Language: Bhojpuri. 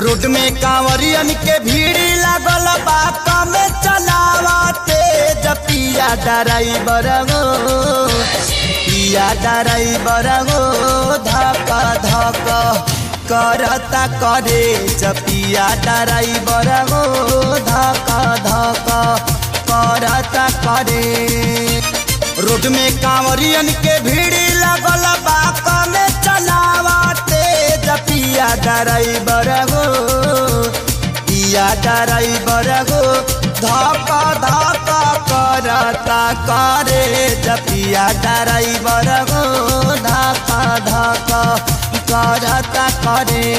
रोड में कांवरियन के भीड़ लागल बात में चलावते पिया ड्राइवर गो पिया ड्राइवर गो धक धक करता करे पिया ड्राइवर गो धक धक करता करे। रोड में कांवरियन के भीड़ लागल बात में चलावते पिया ड्राइवर गो पिया ड्राइवर गो धक धक करता करे पिया ड्राइवर गो धक धक करता करे।